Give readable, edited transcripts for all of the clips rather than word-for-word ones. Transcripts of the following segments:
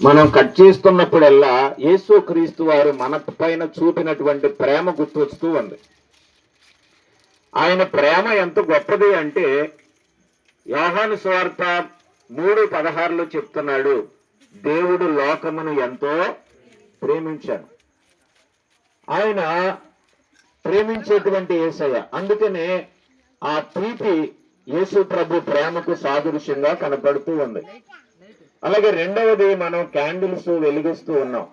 మనం కట్ చేస్తున్నప్పుడల్లా యేసుక్రీస్తు వారు మన పైన చూపినటువంటి ప్రేమ గుర్తొస్తూ ఉంది. ఆయన ప్రేమ ఎంత గొప్పది అంటే యోహాను సువార్త 3:16 చెప్తున్నాడు, దేవుడు లోకమును ఎంతో ప్రేమించాడు. ఆయన ప్రేమించేటువంటి యేసయ్య. అందుకనే ఆ ప్రీతి యేసు ప్రభు ప్రేమకు సాదృశ్యంగా కనపడుతూ ఉంది. అలాగే రెండవది, మనం క్యాండిల్స్ వెలిగిస్తూ ఉన్నాం.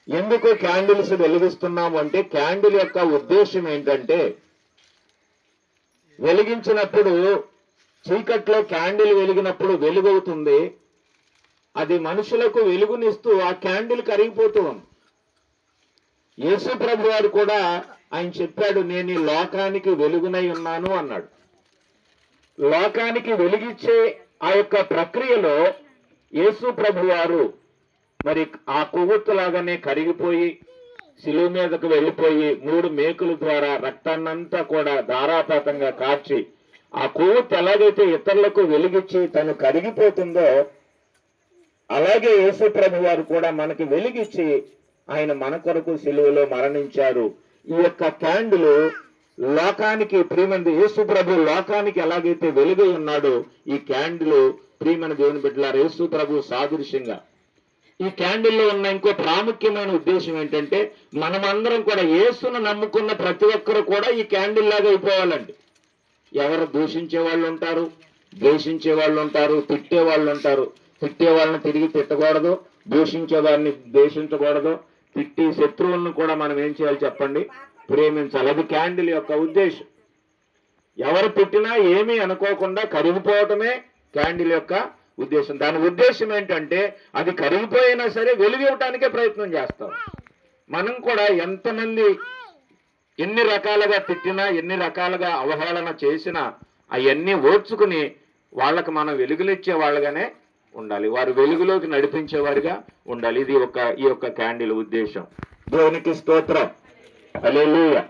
ఎందుకు క్యాండిల్స్ వెలిగిస్తున్నాము అంటే, క్యాండిల్ యొక్క ఉద్దేశం ఏంటంటే, వెలిగించినప్పుడు చీకట్లో క్యాండిల్ వెలిగినప్పుడు వెలుగవుతుంది. అది మనుషులకు వెలుగునిస్తూ ఆ క్యాండిల్ కరిగిపోతూ ఉంది. యేసు ప్రభు వారు కూడా ఆయన చెప్పాడు, నేను ఈ లోకానికి వెలుగునై ఉన్నాను అన్నాడు. లోకానికి వెలిగించే ఆ యొక్క ప్రక్రియలో యేసు ప్రభు వారు మరి ఆ కొవ్వొత్తులాగానే కరిగిపోయి శిలువ మీదకు వెళ్ళిపోయి 3 మేకుల ద్వారా రక్తాన్నంతా కూడా ధారాపాతంగా కార్చి ఆ కొవ్వొత్తు ఎలాగైతే ఇతరులకు వెలిగించి తను కరిగిపోతుందో, అలాగే యేసు ప్రభు వారు కూడా మనకి వెలిగించి ఆయన మన కొరకు శిలువలో మరణించారు. ఈ యొక్క క్యాండిల్ లోకానికి ప్రియమైన యేసు ప్రభు లోకానికి ఎలాగైతే వెలుగు ఉన్నాడో, ఈ క్యాండిల్ ప్రియమైన దేవుని బిడ్డలారా యేసు ప్రభు సాదృశ్యంగా. ఈ క్యాండిల్లో ఉన్న ఇంకో ప్రాముఖ్యమైన ఉద్దేశం ఏంటంటే, మనమందరం కూడా యేసును నమ్ముకున్న ప్రతి ఒక్కరు కూడా ఈ క్యాండిల్ లాగా అయిపోవాలండి. ఎవరు దూషించే వాళ్ళు ఉంటారు, ద్వేషించే వాళ్ళు ఉంటారు, తిట్టే వాళ్ళు ఉంటారు. తిట్టే వాళ్ళని తిరిగి తిట్టకూడదు, దూషించే వారిని ద్వేషించకూడదు. తిట్టి శత్రువులను కూడా మనం ఏం చేయాలి చెప్పండి? ప్రేమించాలి. అది క్యాండిల్ యొక్క ఉద్దేశం. ఎవరు తిట్టినా ఏమీ అనుకోకుండా కరిగిపోవటమే క్యాండిల్ యొక్క ఉద్దేశం. దాని ఉద్దేశం ఏంటంటే, అది కరిగిపోయినా సరే వెలుగివ్వటానికే ప్రయత్నం చేస్తాం. మనం కూడా ఎంతమంది ఎన్ని రకాలుగా తిట్టినా, ఎన్ని రకాలుగా అవహేళన చేసినా అవన్నీ ఓర్చుకుని వాళ్ళకి మనం వెలుగులిచ్చే వాళ్ళగానే ఉండాలి. వారు వెలుగులోకి నడిపించేవారిగా ఉండాలి. ఇది ఈ యొక్క క్యాండిల్ ఉద్దేశం. దేవునికి స్తోత్రం. హల్లెలూయా.